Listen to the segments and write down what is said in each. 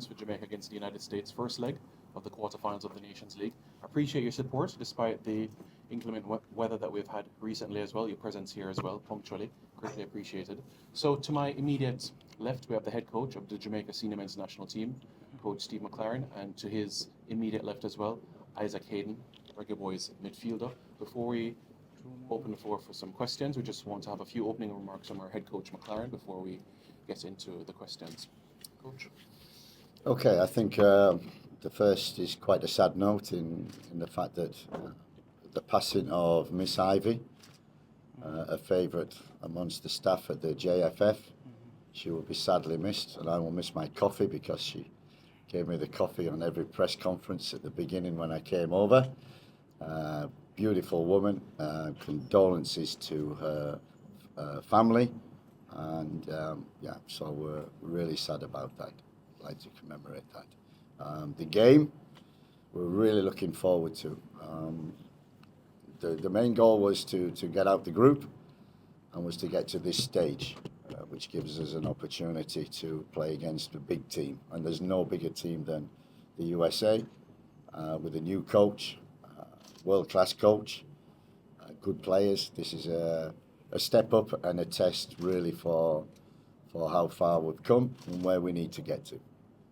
for Jamaica against the United States, first leg of the quarterfinals of the Nations League. Appreciate your support despite the inclement weather that we've had recently as well. Your presence here as well, punctually, greatly appreciated. So to my immediate left, we have the head coach of the Jamaica senior men's national team, Coach Steve McLaren, and to his immediate left as well, Isaac Hayden, Reggae Boys midfielder. Before we open the floor for some questions, we just want to have a few opening remarks from our head coach McLaren before we get into the questions. Coach. Okay, I think the first is quite a sad note in the fact that the passing of Miss Ivy, a favourite amongst the staff at the JFF, she will be sadly missed, and I will miss my coffee because she gave me the coffee on every press conference at the beginning when I came over. Beautiful woman, condolences to her family, and so we're really sad about that. Like to commemorate that. The game, we're really looking forward to. The main goal was to get out the group and was to get to this stage, which gives us an opportunity to play against a big team. And there's no bigger team than the USA, with a new coach, world-class coach, good players. This is a step up and a test really for how far we've come and where we need to get to.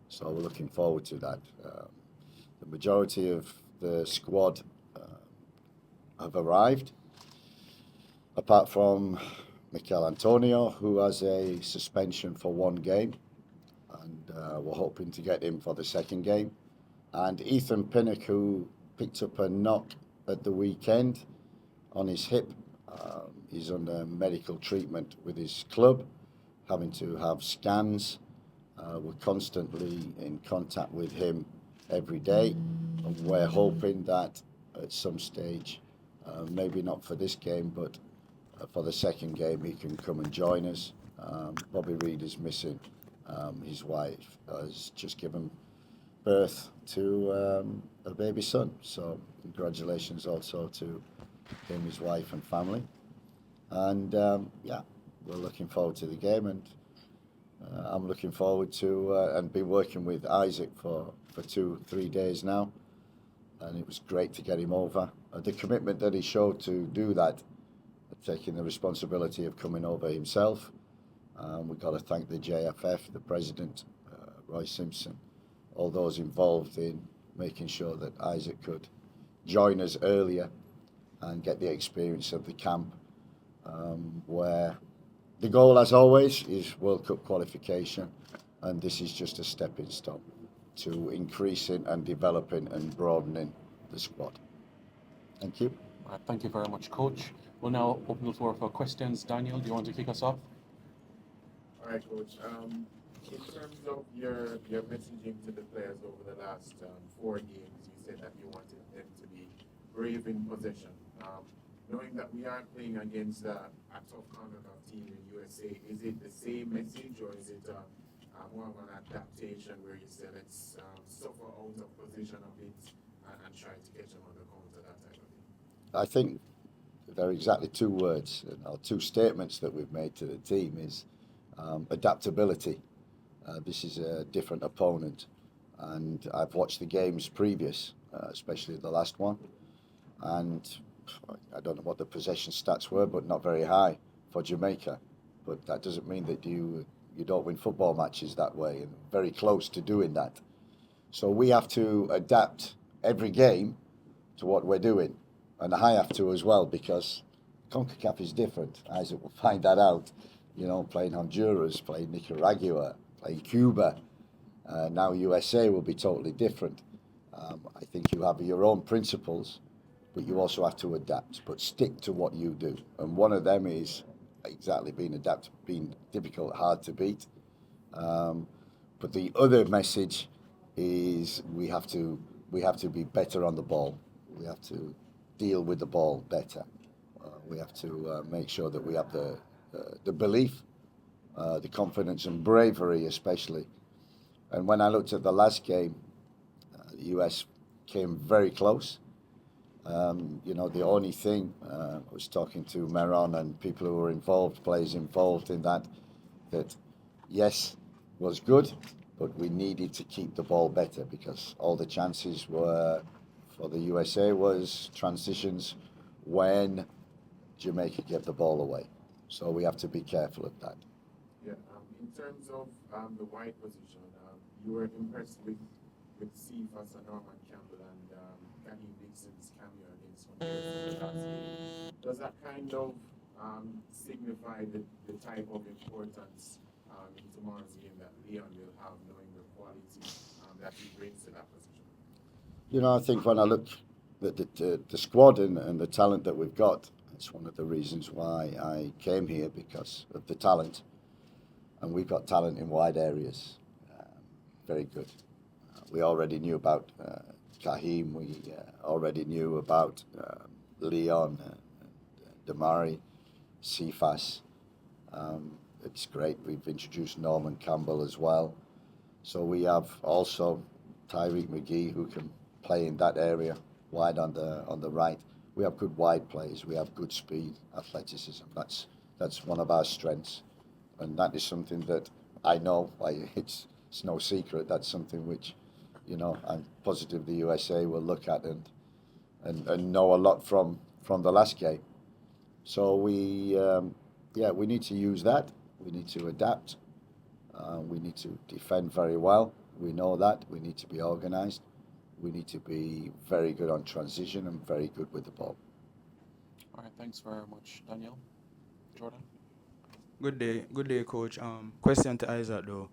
So we're looking forward to that. The majority of the squad have arrived, apart from Mikel Antonio, who has a suspension for one game, and we're hoping to get him for the second game. And Ethan Pinnock, who picked up a knock at the weekend on his hip. He's under medical treatment with his club, having to have scans. We're constantly in contact with him every day, and we're hoping that at some stage, maybe not for this game, but for the second game, he can come and join us. Bobby Reid is missing. His wife has just given birth to a baby son, so congratulations also to him, his wife and family. And we're looking forward to the game, and I'm looking forward to and been working with Isaac for 2-3 days now, and it was great to get him over. The commitment that he showed to do that, taking the responsibility of coming over himself. We've got to thank the JFF, the president, Roy Simpson, all those involved in making sure that Isaac could join us earlier and get the experience of the camp, where the goal, as always, is World Cup qualification, and this is just a stepping stone to increasing and developing and broadening the squad. Thank you. All right, thank you very much, Coach. We'll now open the floor for questions. Daniel, do you want to kick us off? All right, Coach. In terms of your messaging to the players over the last 4 games, you said that you wanted them to be brave in possession. Knowing that we aren't playing against a tough CONCACAF team in USA, is it the same message, or is it more of an adaptation where you say let's suffer out of position a bit and try to catch them on the counter, that type of thing? I think there are exactly two words, or two statements that we've made to the team is adaptability. This is a different opponent, and I've watched the games previous, especially the last one, and I don't know what the possession stats were, but not very high for Jamaica. But that doesn't mean that you don't win football matches that way, and very close to doing that. So we have to adapt every game to what we're doing, and I have to as well, because CONCACAF is different. Isaac will find that out. You know, playing Honduras, playing Nicaragua, playing Cuba, now USA will be totally different. I think you have your own principles, but you also have to adapt, but stick to what you do. And one of them is exactly being difficult, hard to beat. But the other message is we have to be better on the ball. We have to deal with the ball better. We have to make sure that we have the belief, the confidence and bravery especially. And when I looked at the last game, the US came very close. The only thing, I was talking to Meron and people who were involved, players involved in that yes, was good, but we needed to keep the ball better because all the chances were for the USA was transitions when Jamaica gave the ball away. So we have to be careful of that. Yeah, in terms of the wide position, you were impressed with Cephas and Norman Campbell and Kaheem Dixon's cameo against Honduras in the last game. Does that kind of signify the type of importance in tomorrow's game that Leon will have, knowing the quality that he brings to that position? You know, I think when I look at the squad and the talent that we've got, it's one of the reasons why I came here, because of the talent. And we've got talent in wide areas. Very good. We already knew about Kaheem. We already knew about Leon, Damari, Cephas. It's great. We've introduced Norman Campbell as well. So we have also Tyreek McGee, who can play in that area, wide on the right. We have good wide plays. We have good speed, athleticism. That's one of our strengths, and that is something that I know. It's no secret. That's something which, you know, I'm positive the USA will look at and know a lot from the last game. So we need to use that. We need to adapt. We need to defend very well. We know that. We need to be organised. We need to be very good on transition and very good with the ball. All right, thanks very much, Daniel. Jordan? Good day, coach. Question to Isaac though.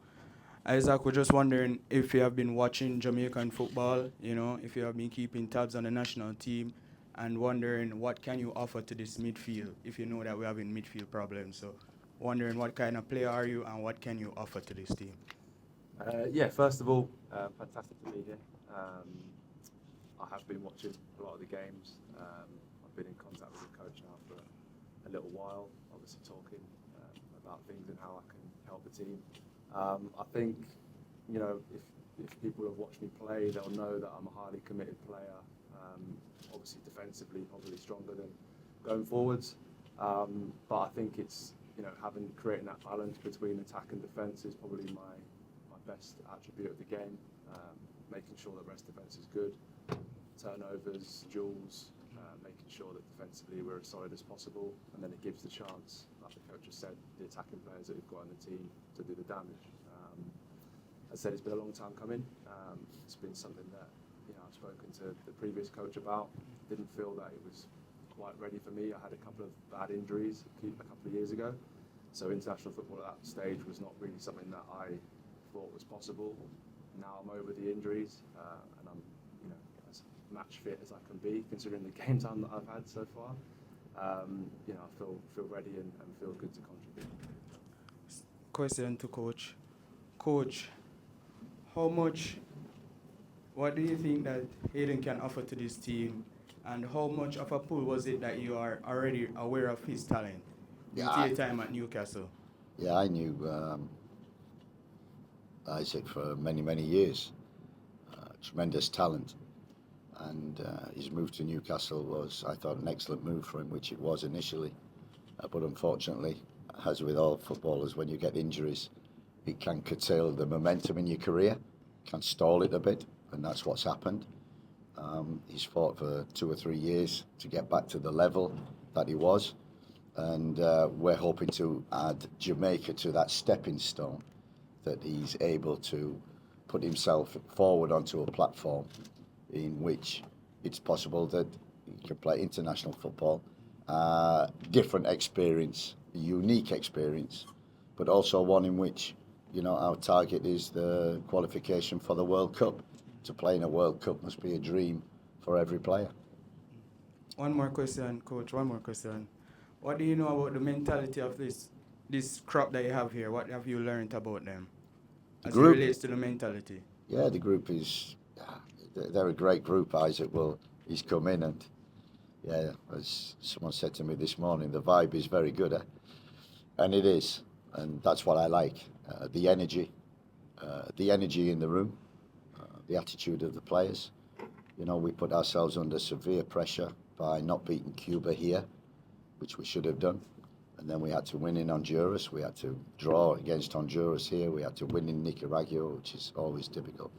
Isaac, we're just wondering if you have been watching Jamaican football, you know, if you have been keeping tabs on the national team, and wondering what can you offer to this midfield, if you know that we're having midfield problems. So wondering what kind of player are you and what can you offer to this team? First of all, fantastic to be here. I have been watching a lot of the games. I've been in contact with the coach now for a little while, obviously talking about things and how I can help the team. I think, you know, if people have watched me play, they'll know that I'm a highly committed player. Obviously defensively, probably stronger than going forwards. But I think it's, you know, creating that balance between attack and defence is probably my best attribute of the game. Making sure that rest defence is good, turnovers, duels, making sure that defensively we're as solid as possible, and then it gives the chance, like the coach has said, the attacking players that we've got in the team to do the damage. As I said, it's been a long time coming. It's been something that, you know, I've spoken to the previous coach about. Didn't feel that it was quite ready for me. I had a couple of bad injuries a couple of years ago, so international football at that stage was not really something that I thought was possible. Now I'm over the injuries, and I'm, you know, as match fit as I can be, considering the game time that I've had so far. You know, I feel ready and feel good to contribute. Question to coach. Coach, what do you think that Hayden can offer to this team, and how much of a pull was it that you are already aware of his talent due to your time at Newcastle? Yeah, I knew Isaac for many, many years. Tremendous talent. And his move to Newcastle was, I thought, an excellent move for him, which it was initially. But unfortunately, as with all footballers, when you get injuries, it can curtail the momentum in your career, can stall it a bit, and that's what's happened. He's fought for 2 or 3 years to get back to the level that he was, and we're hoping to add Jamaica to that stepping stone, that he's able to put himself forward onto a platform in which it's possible that he can play international football, different experience, unique experience, but also one in which, you know, our target is the qualification for the World Cup. To play in a World Cup must be a dream for every player. One more question, coach, one more question. What do you know about the mentality of this crop that you have here? What have you learned about them as it relates to the mentality? Yeah, the group is, they're a great group. Isaac he's come in, and yeah, as someone said to me this morning, the vibe is very good, eh? And it is, and that's what I like. The energy in the room, the attitude of the players. You know, we put ourselves under severe pressure by not beating Cuba here, which we should have done. And then we had to win in Honduras. We had to draw against Honduras here. We had to win in Nicaragua, which is always difficult.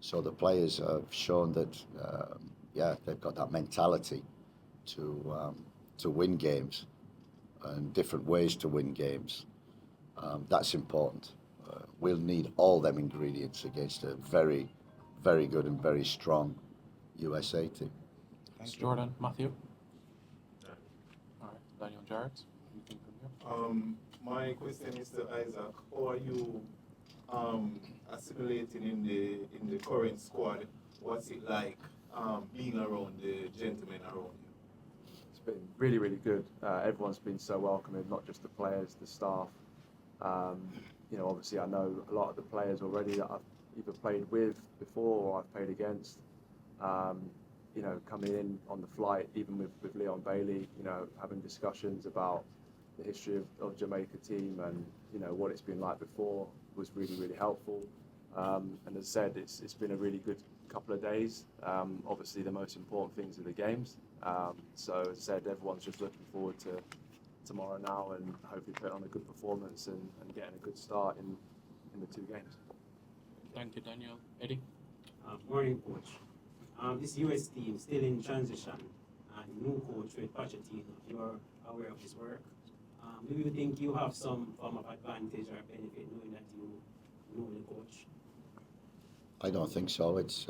So the players have shown that, they've got that mentality to win games and different ways to win games. That's important. We'll need all them ingredients against a very, very good and very strong USA team. Thanks, Jordan. Matthew? All right, Daniel and Jared? Anything from you? My question is to Isaac. How are you assimilating in the current squad? What's it like being around the gentlemen around you? It's been really, really good. Everyone's been so welcoming, not just the players, the staff. Obviously I know a lot of the players already that I've either played with before or I've played against. Coming in on the flight, even with Leon Bailey, having discussions about the history of Jamaica team and, what it's been like before was really, really helpful. And as I said, it's been a really good couple of days. Obviously the most important things are the games. So as I said, everyone's just looking forward to tomorrow now and hopefully put on a good performance and getting a good start in the two games. Thank you, Daniel. Eddie? Morning, coach. This US team still in transition, and new coach with Pochettino. You're aware of his work. Do you think you have some form of advantage or benefit knowing that you know the coach? I don't think so. It's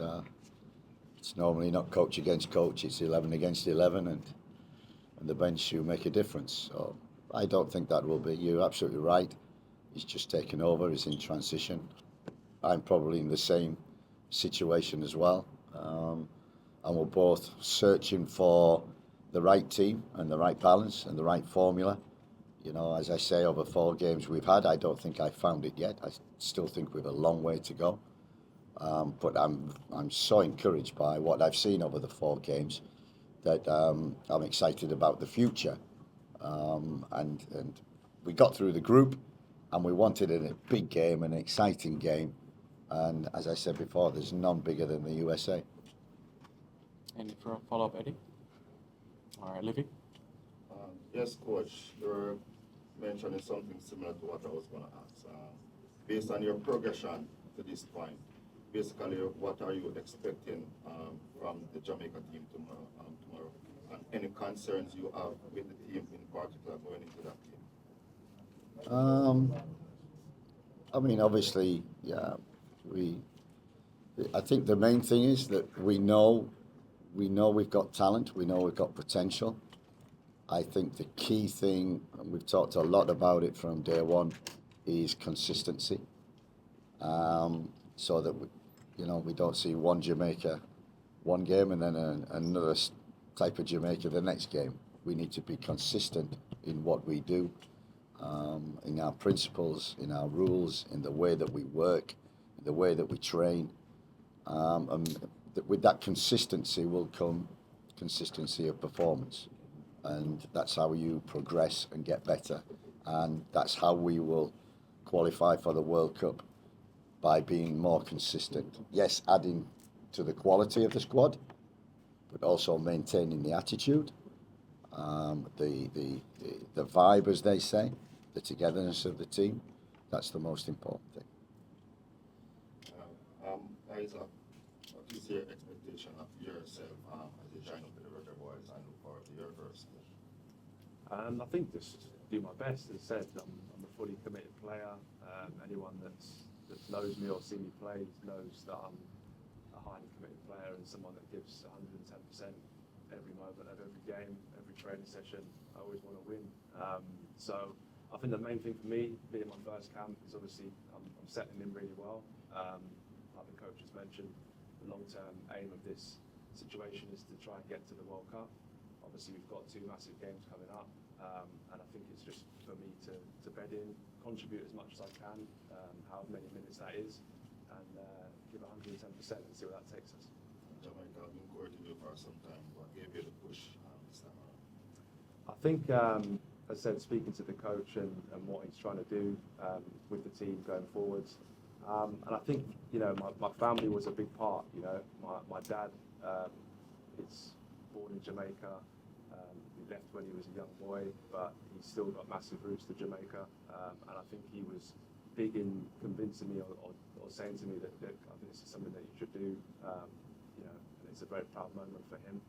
normally not coach against coach. It's 11 against 11, and the bench you make a difference. So I don't think that will be. You're absolutely right. He's just taken over. He's in transition. I'm probably in the same situation as well. And we're both searching for the right team and the right balance and the right formula. As I say, over 4 games we've had, I don't think I found it yet. I still think we've a long way to go. But I'm so encouraged by what I've seen over the 4 games that I'm excited about the future. And we got through the group, and we wanted a big game, an exciting game. And as I said before, there's none bigger than the USA. Any follow-up, Eddie? All right, Livy? Yes, coach. You're mentioning something similar to what I was going to ask. Based on your progression to this point, basically, what are you expecting from the Jamaica team tomorrow? And any concerns you have with the team in particular going into that game? Obviously, I think the main thing is that we know we've got talent, we know we've got potential. I think the key thing, and we've talked a lot about it from day one, is consistency. So that we don't see one Jamaica one game and then another type of Jamaica the next game. We need to be consistent in what we do, in our principles, in our rules, in the way that we work, in the way that we train. And with that consistency will come consistency of performance. And that's how you progress and get better. And that's how we will qualify for the World Cup, by being more consistent. Yes, adding to the quality of the squad, but also maintaining the attitude, the vibe, as they say, the togetherness of the team. That's the most important thing. Isaac, what is your expectation of yourself as you join up with the River Boys and look forward to your first game? I think just do my best. As I said, I'm a fully committed player. Anyone that knows me or see me play knows that I'm a highly committed player and someone that gives 110% every moment of every game, every training session. I always want to win. So I think the main thing for me, being my first camp, is obviously I'm settling in really well. Like the coach has mentioned, the long-term aim of this situation is to try and get to the World Cup. Obviously, we've got 2 massive games coming up, and I think it's just for me to bed in, contribute as much as I can, however many minutes that is, and give 110% and see where that takes us. Jamaica have been courting you for some time. What gave you the push this time around? I think, as I said, speaking to the coach and what he's trying to do with the team going forwards, and I think, my family was a big part. My dad is born in Jamaica. left when he was a young boy, but he's still got massive roots to Jamaica, and I think he was big in convincing me or saying to me that I think this is something that you should do, and it's a very proud moment for him.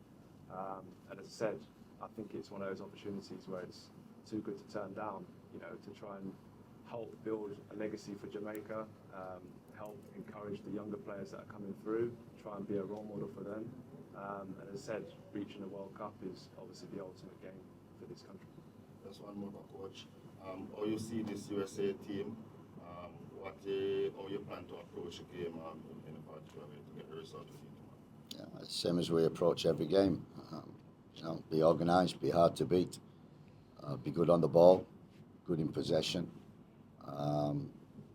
And as I said, I think it's one of those opportunities where it's too good to turn down, to try and help build a legacy for Jamaica, help encourage the younger players that are coming through, try and be a role model for them. And as I said, reaching the World Cup is obviously the ultimate game for this country. Just one more, coach. How you see this USA team? How you plan to approach the game in a particular way to get the result you need tomorrow? Yeah, same as we approach every game. Be organised, be hard to beat, be good on the ball, good in possession.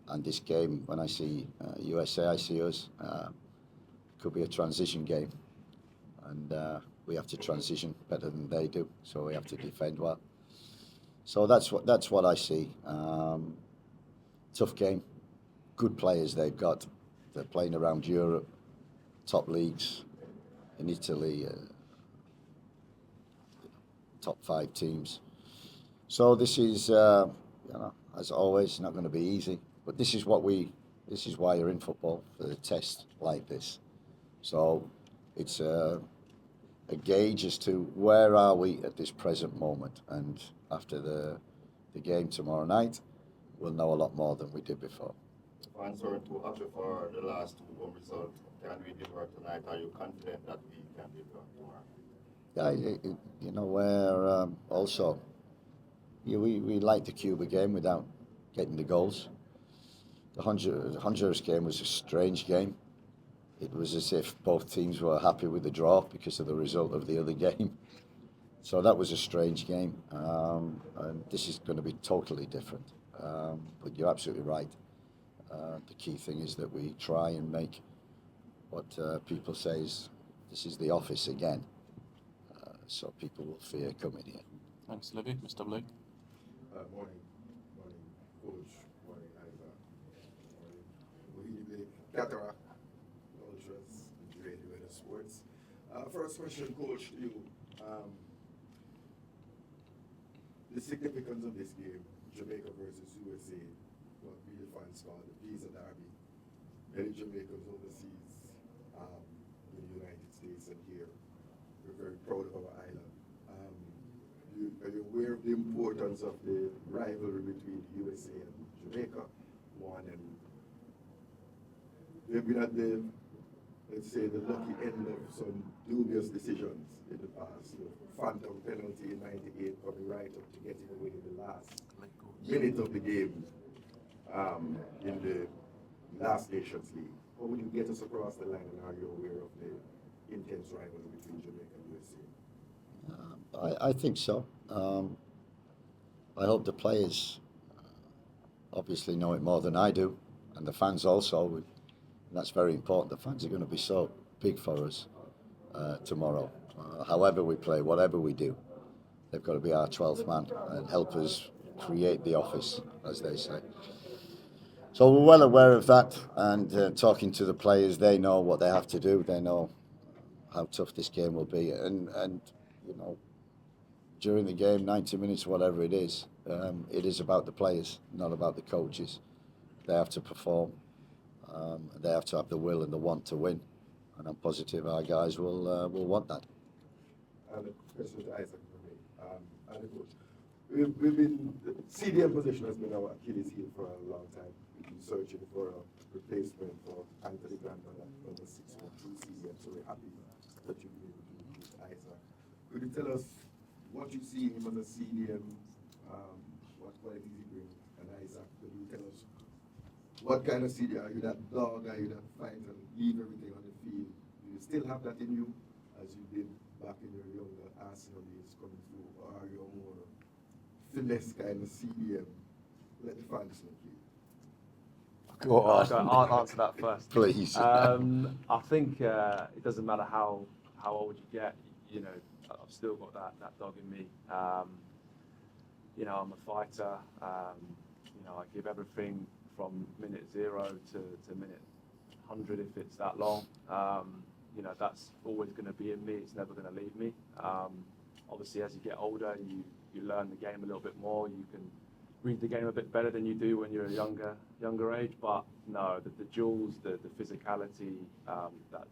And this game, when I see USA, I see us. Could be a transition game, and we have to transition better than they do. So we have to defend well. So that's what I see. Tough game, good players they've got. They're playing around Europe, top leagues in Italy, top 5 teams. So this is, as always, not going to be easy. But this is why you're in football, for a test like this. So it's a gauge as to where are we at this present moment. And after the game tomorrow night, we'll know a lot more than we did before. Fans are too happy for the last 2 results. Can we deliver tonight? Are you confident that we can deliver tomorrow? Yeah, we're also, we liked the Cuba game without getting the goals. The Honduras game was a strange game. It was as if both teams were happy with the draw because of the result of the other game. So that was a strange game. And this is going to be totally different. But you're absolutely right. The key thing is that we try and make what people say is, this is the office again. So people will fear coming here. Thanks, Libby. Mr. Blake. Morning, Coach. Morning, Isaac. Morning, Blake. Cataract, Ultras, Radio Weather Sports. First question, Coach, to you. The significance of this game, Jamaica versus USA, what we the fans call the Visa Derby. Many Jamaicans overseas, in the United States and here. We're very proud of our island. Are you aware of the importance of the rivalry between the USA and Jamaica? One, and they've been at the, let's say, the lucky end of some dubious decisions in the past. The phantom penalty in '98 coming right up to getting away in the last minute of the game in the last Nations League. How would you get us across the line, and are you aware of the intense rivalry between Jamaica and USA? I think so. I hope the players obviously know it more than I do, and the fans also. And that's very important. The fans are going to be so big for us tomorrow. However we play, whatever we do, they've got to be our 12th man and help us create the office, as they say. So we're well aware of that, and talking to the players, they know what they have to do. They know how tough this game will be, and during the game, 90 minutes, whatever it is about the players, not about the coaches. They have to perform. They have to have the will and the want to win, and I'm positive our guys will want that. And a question to Isaac for me, and the coach. We've been, CDM position has been our Achilles heel for a long time. We've been searching for a replacement for Anthony Grandmother on the 6-1-2 CDM, so we're happy that you've been able to recruit Isaac. Could you tell us what you see in him as a CDM, what qualities he brings, and Isaac, could you tell us what kind of CDM? Are you that dog? Are you that fight and leave everything on the field? Do you still have that in you, as you did back in your younger Arsenal days coming through, or are you a more finesse kind of CDM? Let the fans know, please. Go on. I'll answer that first. Please. I think it doesn't matter how old you get. I've still got that dog in me. I'm a fighter. I give everything from minute 0 to minute 100 if it's that long. That's always going to be in me. It's never going to leave me. obviously as you get older, you learn the game a little bit more. You can read the game a bit better than you do when you're a younger age. But no, the duels, the physicality,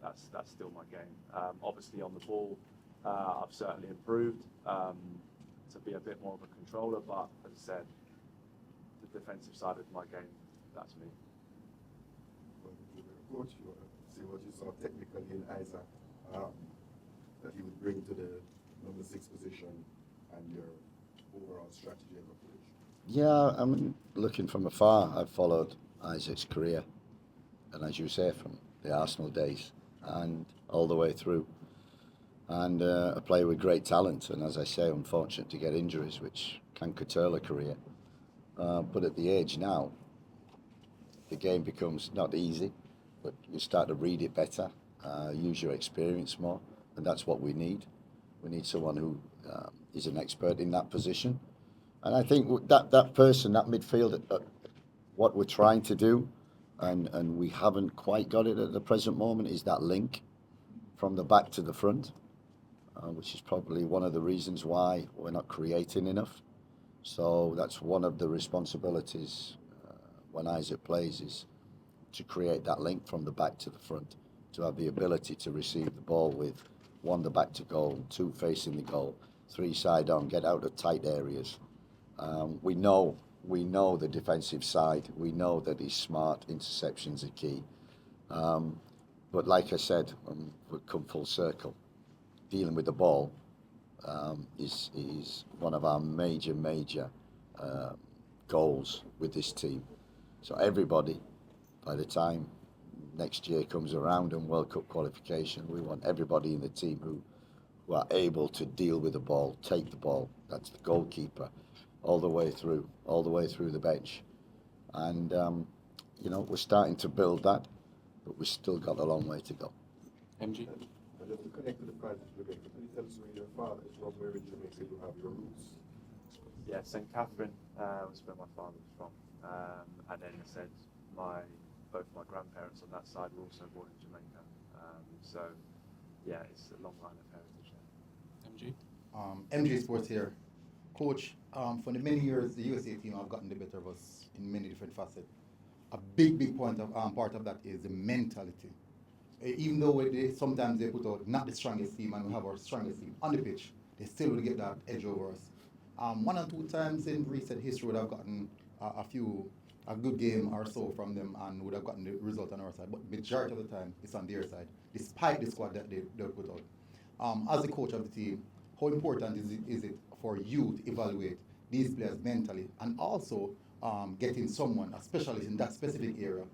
that's still my game. Obviously on the ball, I've certainly improved to be a bit more of a controller. But as I said, the defensive side of my game, that's me. Coach, you want to see what you saw technically in Isaac that he would bring to the number 6 position and your overall strategy and approach? Yeah, I mean, looking from afar, I've followed Isaac's career, and as you say, from the Arsenal days and all the way through. And a player with great talent, and as I say, unfortunate to get injuries, which can curtail a career. But at the age now, the game becomes not easy, but you start to read it better, use your experience more, and that's what we need. We need someone who is an expert in that position. And I think that person, that midfield, what we're trying to do, and we haven't quite got it at the present moment, is that link from the back to the front, which is probably one of the reasons why we're not creating enough. So that's one of the responsibilities when Isaac plays, is to create that link from the back to the front, to have the ability to receive the ball with 1 the back to goal, 2 facing the goal, 3 side on, get out of tight areas. We know the defensive side. We know that he's smart. Interceptions are key. But like I said, we've come full circle. Dealing with the ball is one of our major goals with this team. So everybody, by the time next year comes around and World Cup qualification, we want everybody in the team who are able to deal with the ball, take the ball. That's the goalkeeper, all the way through the bench. And we're starting to build that, but we've still got a long way to go. MG? And just to connect to the project a little bit, can you tell us where your father is from, where in Jamaica you have your roots? Yeah, St. Catherine was where my father was from. And then I said both my grandparents on that side were also born in Jamaica. So yeah, it's a long line of heritage there. MG? MJ Sports here. Coach, for the many years the USA team have gotten the better of us in many different facets. A big part of that is the mentality. Even though sometimes they put out not the strongest team and we have our strongest team on the pitch, they still will get that edge over us. 1 or 2 times in recent history would have gotten a good game or so from them and would have gotten the result on our side. But majority of the time, it's on their side, despite the squad that they put out. As the coach of the team, how important is it for you to evaluate these players mentally and also getting someone, a specialist in that specific area,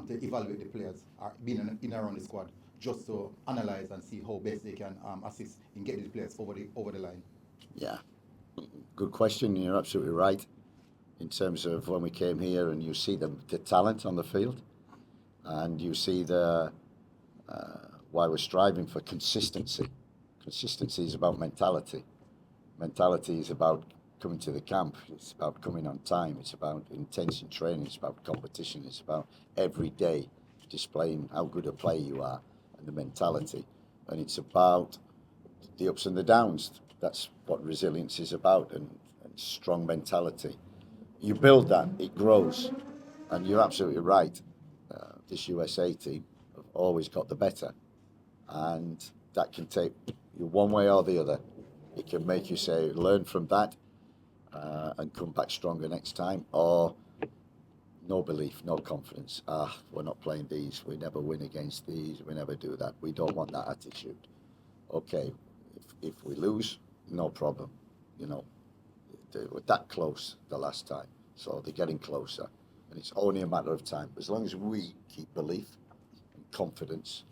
to evaluate the players being in around the squad, just to analyze and see how best they can assist in getting the players over the line? Yeah, good question. You're absolutely right. In terms of when we came here and you see the talent on the field, and you see why we're striving for consistency. Consistency is about mentality. Mentality is about coming to the camp. It's about coming on time. It's about intensive training. It's about competition. It's about every day displaying how good a player you are and the mentality. And it's about the ups and the downs. That's what resilience is about, and strong mentality. You build that, it grows. And you're absolutely right. This USA team have always got the better. And that can take you one way or the other. It can make you say, learn from that and come back stronger next time, or no belief, no confidence. We're not playing these. We never win against these. We never do that. We don't want that attitude. Okay, if we lose, no problem. They were that close the last time, so they're getting closer, and it's only a matter of time. As long as we keep belief and confidence,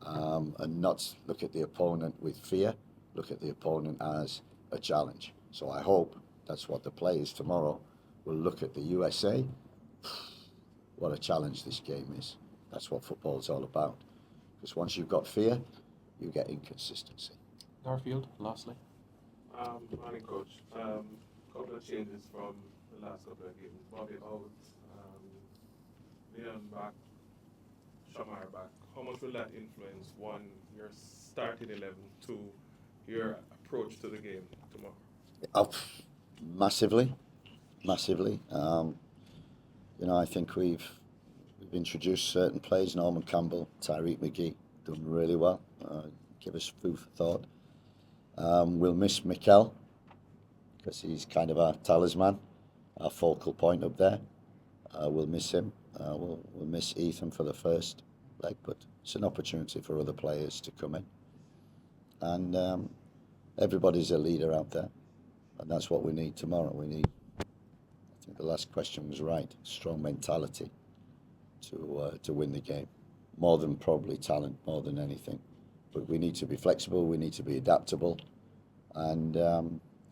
and not look at the opponent with fear, look at the opponent as a challenge. So I hope that's what the players tomorrow will look at the USA. What a challenge this game is. That's what football is all about. Because once you've got fear, you get inconsistency. Garfield, lastly. Morning, coach. Couple of changes from the last couple of games. Bobby out, Leon back, Shamar back. How much will that influence, 1, your starting 11, 2, your approach to the game tomorrow? Oh, massively, massively. I think we've introduced certain players, Norman Campbell, Tyreek McGee, done really well. Give us food for thought. We'll miss Mikel because he's kind of our talisman, our focal point up there. We'll miss him. We'll miss Ethan for the first leg, but it's an opportunity for other players to come in. And everybody's a leader out there, and that's what we need tomorrow. We need, I think the last question was right, strong mentality to win the game, more than probably talent, more than anything. But we need to be flexible, we need to be adaptable, and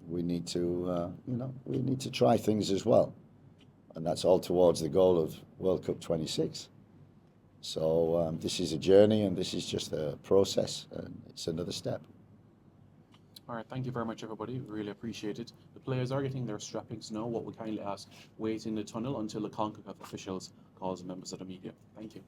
we need to, we need to try things as well. And that's all towards the goal of World Cup 26. So this is a journey, and this is just a process, and it's another step. All right, thank you very much, everybody. Really appreciate it. The players are getting their strappings now. What we kindly ask, wait in the tunnel until the CONCACAF officials calls members of the media. Thank you.